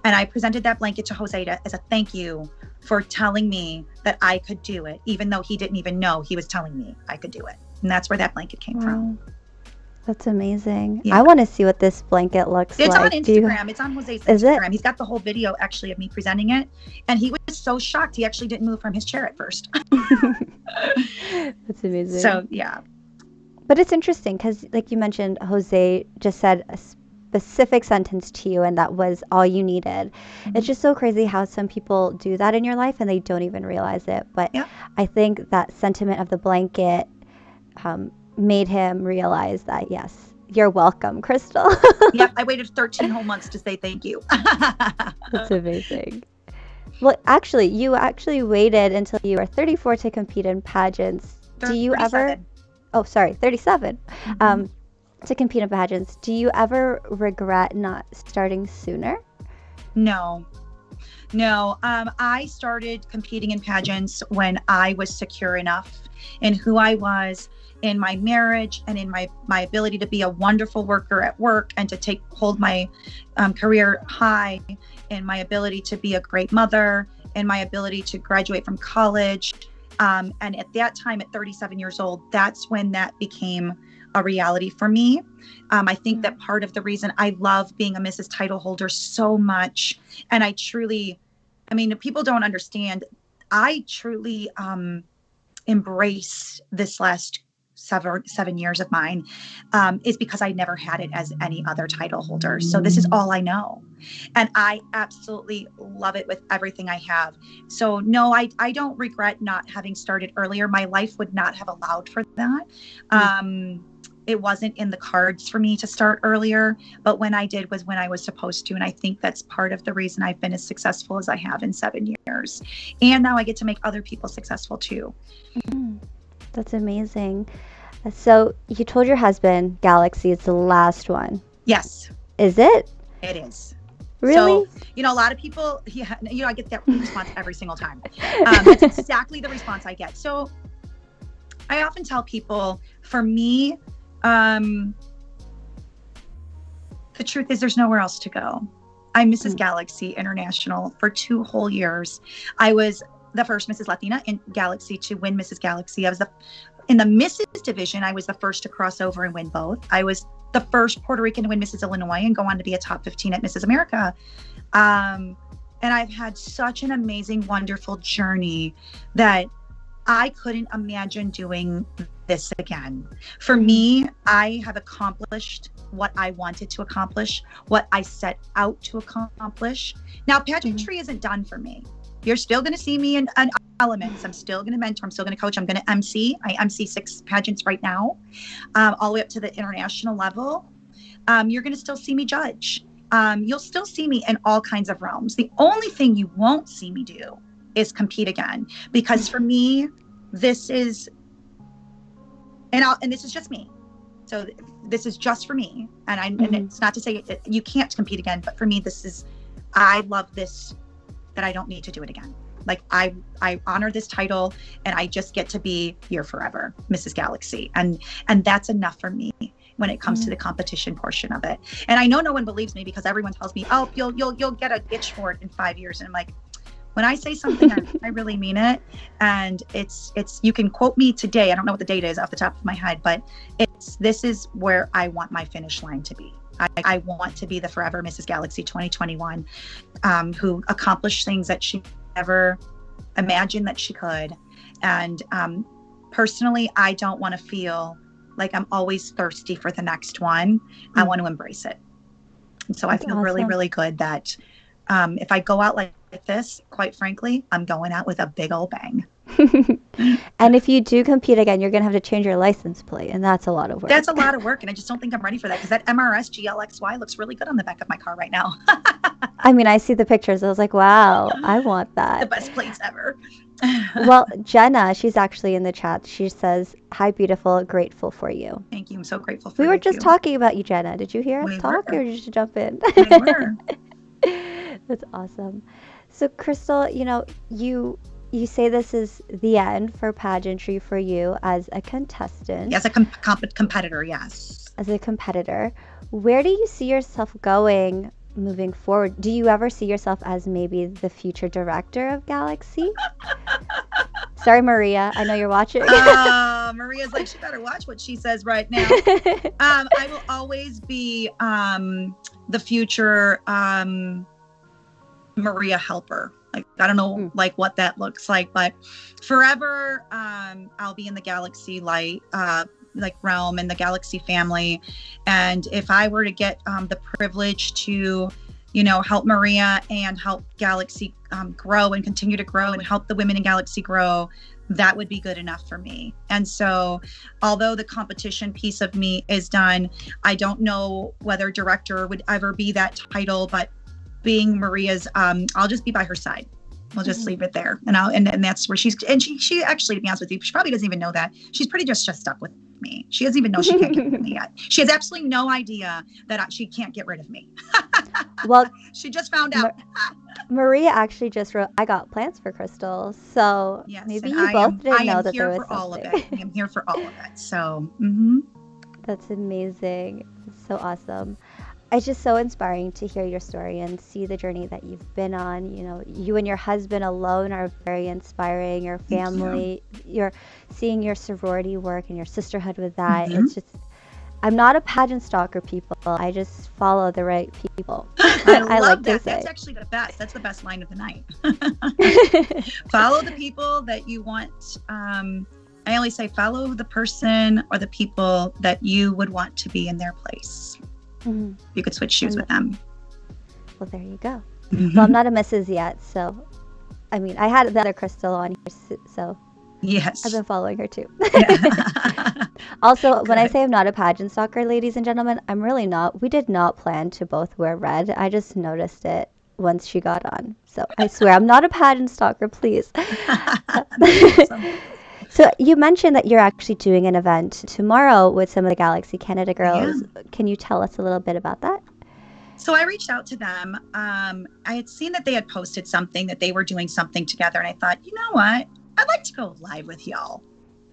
And I presented that blanket to Jose as a thank you for telling me that I could do it, even though he didn't even know he was telling me I could do it. And that's where that blanket came from. That's amazing. Yeah. I want to see what this blanket looks like. It's on Instagram. It's on Jose's Instagram. He's got the whole video actually of me presenting it. And he was so shocked. He actually didn't move from his chair at first. That's amazing. So, yeah. But it's interesting because, like you mentioned, Jose just said a specific sentence to you, and that was all you needed. It's just so crazy how some people do that in your life and they don't even realize it. But I think that sentiment of the blanket made him realize that, yes, You're welcome, Crystal. Yep, I waited 13 whole months to say thank you. That's amazing. Well, actually, you actually waited until you were 34 to compete in pageants. Do you 37. ever? Oh, sorry, 37. Mhm. To compete in pageants. Do you ever regret not starting sooner? No. I started competing in pageants when I was secure enough in who I was, in my marriage, and in my ability to be a wonderful worker at work and to hold my career high, and my ability to be a great mother, and my ability to graduate from college. And at that time, at 37 years old, that's when that became a reality for me. I think that part of the reason I love being a Mrs. Title holder so much, and people don't understand, I truly embrace this last 7 years of mine, is because I never had it as any other title holder. So this is all I know. And I absolutely love it with everything I have. So no, I don't regret not having started earlier. My life would not have allowed for that. It wasn't in the cards for me to start earlier, but when I did was when I was supposed to. And I think that's part of the reason I've been as successful as I have in 7 years. And now I get to make other people successful too. That's amazing. So you told your husband Galaxy is the last one. Yes. Is it? It is. Really? So, a lot of people, I get that response every single time. That's exactly the response I get. So I often tell people, for me, the truth is there's nowhere else to go. I'm Mrs. Galaxy International for 2 whole years. I was the first Mrs. Latina in Galaxy to win Mrs. Galaxy. I was in the Mrs. division, I was the first to cross over and win both. I was the first Puerto Rican to win Mrs. Illinois and go on to be a top 15 at Mrs. America. And I've had such an amazing, wonderful journey that I couldn't imagine doing this again. For me, I have accomplished what I wanted to accomplish, what I set out to accomplish. Now, pageantry isn't done for me. You're still going to see me in elements. I'm still going to mentor. I'm still going to coach. I'm going to MC. I MC 6 pageants right now, all the way up to the international level. You're going to still see me judge. You'll still see me in all kinds of realms. The only thing you won't see me do is compete again, because for me, this is, and this is just me. So this is just for me. And it's not to say you can't compete again, but for me, I love this, that I don't need to do it again. Like I honor this title, and I just get to be here forever, Mrs. Galaxy. And that's enough for me when it comes to the competition portion of it. And I know no one believes me, because everyone tells me, oh, you'll get an itch for it in 5 years. And I'm like, when I say something, I really mean it. And it's, you can quote me today. I don't know what the date is off the top of my head, but this is where I want my finish line to be. I want to be the forever Mrs. Galaxy 2021, who accomplished things that she never imagined that she could. And personally, I don't want to feel like I'm always thirsty for the next one. I want to embrace it. And so I feel really, really good that if I go out like this, quite frankly, I'm going out with a big old bang. And if you do compete again, you're going to have to change your license plate, and that's a lot of work. That's a lot of work, and I just don't think I'm ready for that, because that MRS GLXY looks really good on the back of my car right now. I mean, I see the pictures. I was like, wow, I want that. The best plates ever. Well, Jenna, she's actually in the chat. She says, hi, beautiful, grateful for you. Thank you. I'm so grateful for you. We were just talking about you, Jenna. Did you hear us talk, or did you jump in? We were. That's awesome. So, Crystal, you say this is the end for pageantry for you as a contestant. As a competitor, yes. As a competitor. Where do you see yourself going moving forward? Do you ever see yourself as maybe the future director of Galaxy? Sorry, Maria. I know you're watching. Maria's like, she better watch what she says right now. I will always be the future Maria helper. Like, I don't know like what that looks like, but forever I'll be in the Galaxy light realm and the Galaxy family. And if I were to get the privilege to help Maria and help Galaxy grow and continue to grow and help the women in Galaxy grow, that would be good enough for me. And so although the competition piece of me is done, I don't know whether director would ever be that title, but being Maria's, I'll just be by her side. We'll just leave it there. And that's where she actually, to be honest with you, she probably doesn't even know that. She's pretty just stuck with me. She doesn't even know she can't get rid of me yet. She has absolutely no idea that she can't get rid of me. Well, she just found out. Maria actually just wrote, I got plans for Crystal. So yes, maybe you both didn't know that there was something. All of it. I am here for all of it. So, That's amazing. It's so awesome. It's just so inspiring to hear your story and see the journey that you've been on. You know, you and your husband alone are very inspiring. Your family, you're seeing your sorority work and your sisterhood with that. It's just, I'm not a pageant stalker, people. I just follow the right people. I love that. That's actually the best. That's the best line of the night. Follow the people that you want. I always say follow the person or the people that you would want to be in their place. You could switch shoes with them. Well, there you go. Well, I'm not a Mrs. yet, so I mean, I had the other Crystal on here, so yes, I've been following her too. Also, when I say I'm not a pageant stalker, ladies and gentlemen, I'm really not. We did not plan to both wear red. I just noticed it once she got on. So I swear, I'm not a pageant stalker, please. So you mentioned that you're actually doing an event tomorrow with some of the Galaxy Canada girls. Yeah. Can you tell us a little bit about that? So I reached out to them. I had seen that they had posted something, that they were doing something together. And I thought, you know what? I'd like to go live with y'all.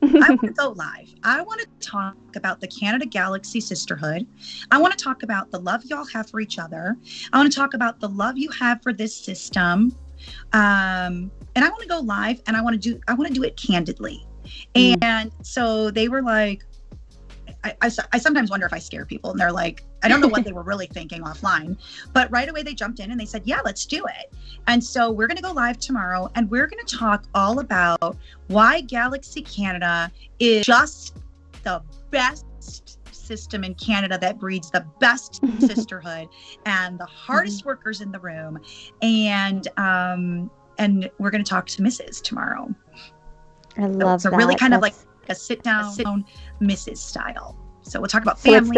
I want to go live. I want to talk about the Canada Galaxy Sisterhood. I want to talk about the love y'all have for each other. I want to talk about the love you have for this system. And I want to go live, and I want to do it candidly. And so they were like, I sometimes wonder if I scare people, and they're like, I don't know what they were really thinking offline, but right away they jumped in and they said, yeah, let's do it. And so we're going to go live tomorrow, and we're going to talk all about why Galaxy Canada is just the best system in Canada that breeds the best sisterhood and the hardest workers in the room. And we're going to talk to Mrs. tomorrow. I love that. So really kind of like a sit down Mrs. style. So we'll talk about family. So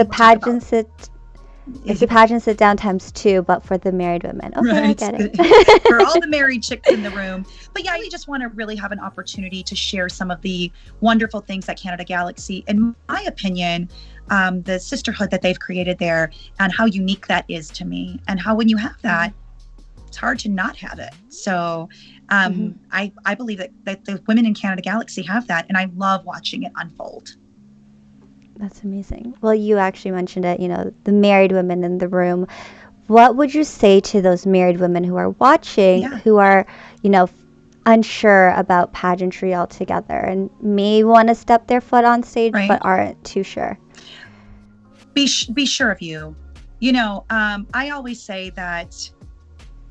it's the pageant sit down times 2, but for the married women. Okay, right. I get it. For all the married chicks in the room. But yeah, we just want to really have an opportunity to share some of the wonderful things that Canada Galaxy, in my opinion, the sisterhood that they've created there, and how unique that is to me, and how when you have that, it's hard to not have it. So I believe that the women in Canada Galaxy have that, and I love watching it unfold. That's amazing. Well, you actually mentioned it, the married women in the room. What would you say to those married women who are watching, who are, unsure about pageantry altogether and may want to step their foot on stage, but aren't too sure? Be sure of you. I always say that,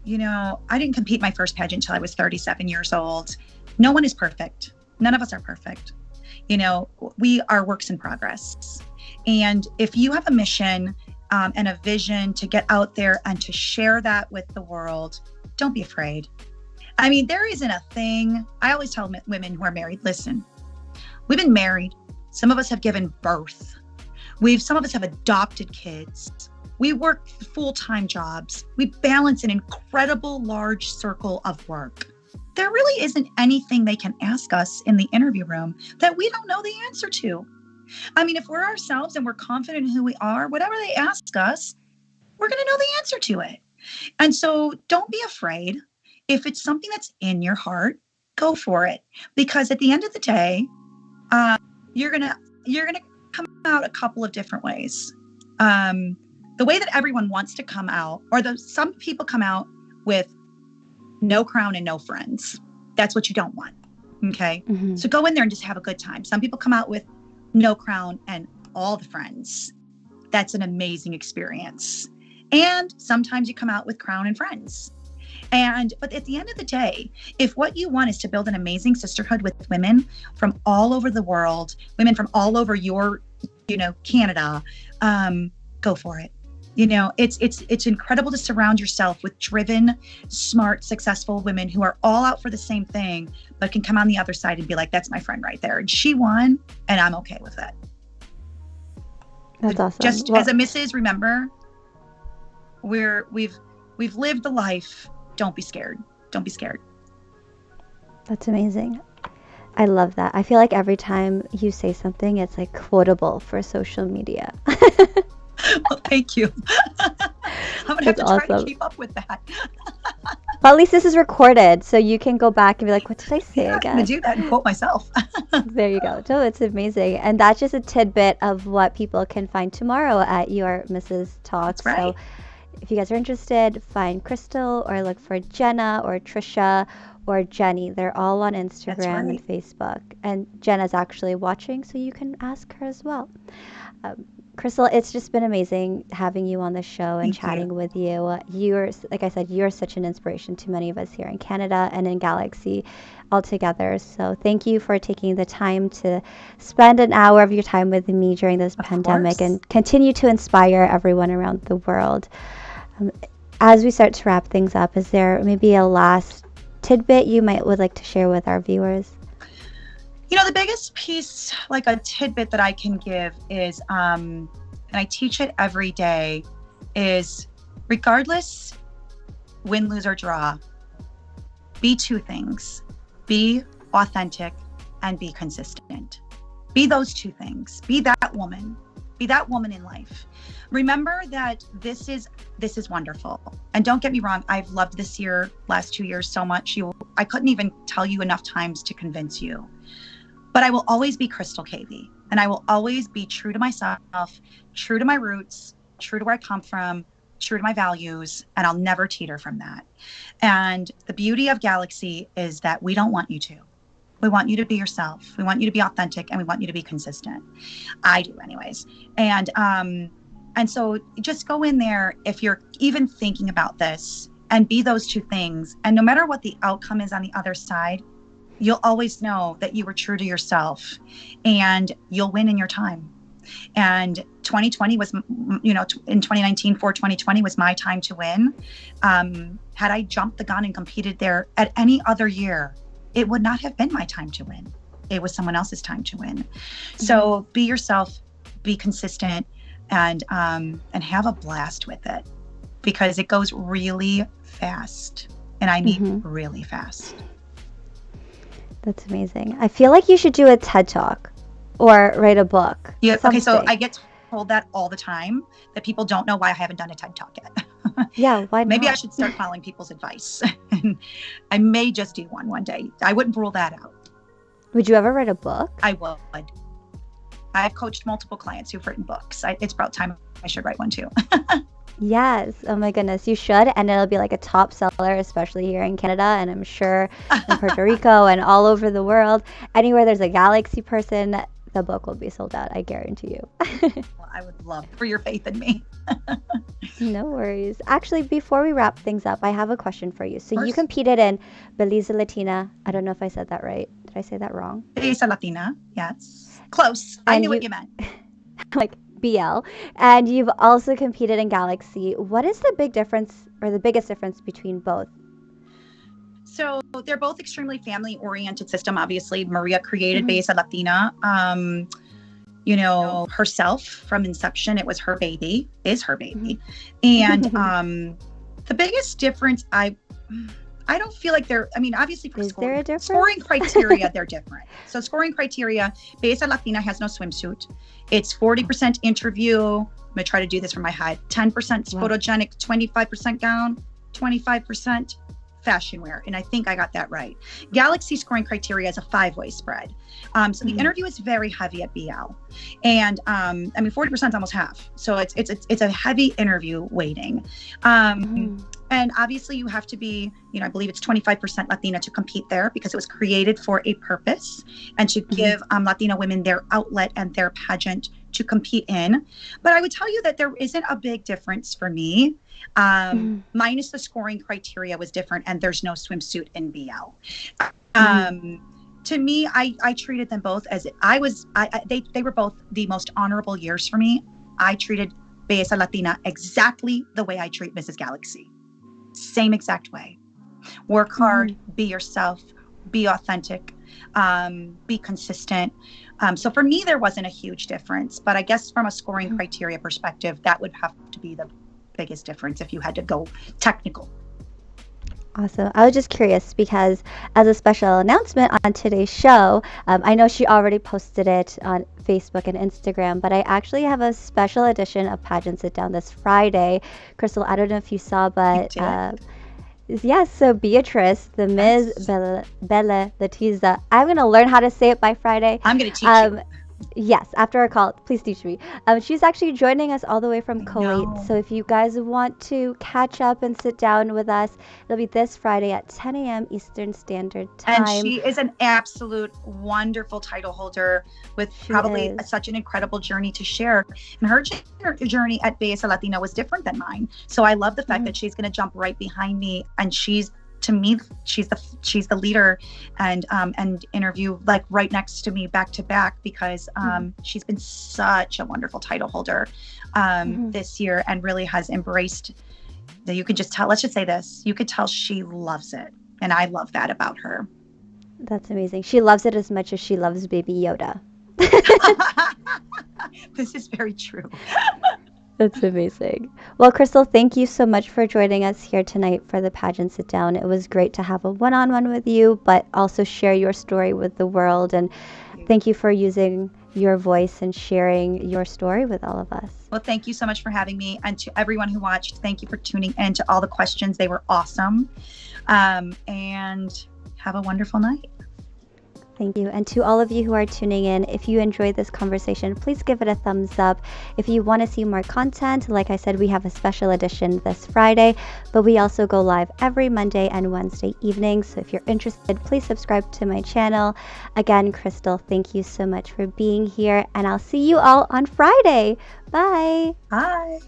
I didn't compete my first pageant until I was 37 years old. No one is perfect. None of us are perfect. We are works in progress. And if you have a mission and a vision to get out there and to share that with the world, don't be afraid. I mean, there isn't a thing. I always tell women who are married, listen, we've been married. Some of us have given birth. Some of us have adopted kids. We work full-time jobs. We balance an incredible large circle of work. There really isn't anything they can ask us in the interview room that we don't know the answer to. I mean, if we're ourselves and we're confident in who we are, whatever they ask us, we're going to know the answer to it. And so don't be afraid. If it's something that's in your heart, go for it. Because at the end of the day, you're going to come out a couple of different ways. The way that everyone wants to come out, or some people come out with no crown and no friends. That's what you don't want. Okay. So go in there and just have a good time. Some people come out with no crown and all the friends. That's an amazing experience. And sometimes you come out with crown and friends. But at the end of the day, if what you want is to build an amazing sisterhood with women from all over the world, women from all over your, Canada, go for it. You know, it's incredible to surround yourself with driven, smart, successful women who are all out for the same thing, but can come on the other side and be like, that's my friend right there. And she won, and I'm okay with it. That's awesome. Just as a missus, remember, we've lived the life. Don't be scared. Don't be scared. That's amazing. I love that. I feel like every time you say something, it's like quotable for social media. Well, thank you. I'm gonna have to try to keep up with that. Well, at least this is recorded, so you can go back and be like, what did I say again? I'm gonna do that and quote myself. There you go. So it's amazing. And that's just a tidbit of what people can find tomorrow at your Mrs. Talk. That's right. So if you guys are interested, find Crystal or look for Jenna or Trisha or Jenny. They're all on Instagram and Facebook. And Jenna's actually watching, so you can ask her as well. Crystal, it's just been amazing having you on the show and chatting with you. You're, like I said, you're such an inspiration to many of us here in Canada and in Galaxy altogether. So thank you for taking the time to spend an hour of your time with me during this pandemic and continue to inspire everyone around the world. As we start to wrap things up, is there maybe a last tidbit you would like to share with our viewers? You know, the biggest piece, like a tidbit that I can give is, and I teach it every day, is regardless, win, lose, or draw, be two things. Be authentic and be consistent. Be those two things. Be that woman. Be that woman in life. Remember that this is wonderful. And don't get me wrong, I've loved this last 2 years so much. I couldn't even tell you enough times to convince you. But I will always be Crystal Cavey, and I will always be true to myself, true to my roots, true to where I come from, true to my values, and I'll never teeter from that. And the beauty of Galaxy is that we don't want you to. We want you to be yourself. We want you to be authentic, and we want you to be consistent. I do anyways. And so just go in there if you're even thinking about this and be those two things. And no matter what the outcome is on the other side, you'll always know that you were true to yourself and you'll win in your time. And 2020 was, in 2019 for 2020 was my time to win. Had I jumped the gun and competed there at any other year, it would not have been my time to win. It was someone else's time to win. So be yourself, be consistent, and have a blast with it, because it goes really fast. And I mean really fast. That's amazing. I feel like you should do a TED Talk or write a book. Yeah. Okay. So I get told that all the time, that people don't know why I haven't done a TED Talk yet. Yeah. Why not? Maybe I should start following people's advice. I may just do one day. I wouldn't rule that out. Would you ever write a book? I would. I've coached multiple clients who've written books. It's about time I should write one too. Yes. Oh my goodness. You should. And it'll be like a top seller, especially here in Canada. And I'm sure in Puerto Rico and all over the world. Anywhere there's a Galaxy person, the book will be sold out. I guarantee you. Well, I would love for your faith in me. No worries. Actually, before we wrap things up, I have a question for you. So you competed in Belleza Latina. I don't know if I said that right. Did I say that wrong? Belleza Latina. Yes. Close. I knew what you meant. Like BL. And you've also competed in Galaxy. What is the big difference, or the biggest difference between both? So they're both extremely family-oriented system. Obviously, Maria created Belleza Latina. Herself from inception, it was her baby, is her baby. And the biggest difference, I don't feel like obviously for scoring criteria, they're different. So scoring criteria, Belleza Latina has no swimsuit. It's 40% interview. I'm gonna try to do this from my height. 10% photogenic, 25% gown, 25% fashion wear. And I think I got that right. Galaxy scoring criteria is a 5-way spread. So the interview is very heavy at BL. And 40% is almost half. So it's a heavy interview weighting. And obviously you have to be, I believe it's 25% Latina to compete there, because it was created for a purpose and to give Latina women their outlet and their pageant to compete in. But I would tell you that there isn't a big difference for me. Minus the scoring criteria was different, and there's no swimsuit in BL. To me, I treated them both as they were both the most honorable years for me. I treated Belleza Latina exactly the way I treat Mrs. Galaxy. Same exact way. Work hard, be yourself, be authentic, be consistent. So for me, there wasn't a huge difference, but I guess from a scoring criteria perspective, that would have to be the biggest difference if you had to go technical. Awesome. I was just curious because as a special announcement on today's show, I know she already posted it on Facebook and Instagram, but I actually have a special edition of Pageant Sit Down this Friday. Crystal, I don't know if you saw, but yes, so Beatrice, the Ms. Bella Letiza, I'm going to learn how to say it by Friday. I'm going to teach you. Yes, after our call, please teach me. She's actually joining us all the way from Kuwait. So if you guys want to catch up and sit down with us, it'll be this Friday at 10 a.m. Eastern Standard Time. And she is an absolute wonderful title holder with probably such an incredible journey to share. And her journey at Belleza Latina was different than mine. So I love the fact that she's going to jump right behind me, and to me, she's the leader and interview like right next to me back to back because she's been such a wonderful title holder this year and really has embraced that. You could just tell, let's just say this, you could tell she loves it. And I love that about her. That's amazing. She loves it as much as she loves Baby Yoda. This is very true. That's amazing. Well, Crystal, thank you so much for joining us here tonight for the Pageant Sit Down. It was great to have a one-on-one with you, but also share your story with the world. And thank you for using your voice and sharing your story with all of us. Well, thank you so much for having me. And to everyone who watched, thank you for tuning in to all the questions. They were awesome. And have a wonderful night. Thank you. And to all of you who are tuning in, if you enjoyed this conversation, please give it a thumbs up. If you want to see more content, like I said, we have a special edition this Friday, but we also go live every Monday and Wednesday evening. So if you're interested, please subscribe to my channel. Again, Crystal, thank you so much for being here, and I'll see you all on Friday. Bye. Bye.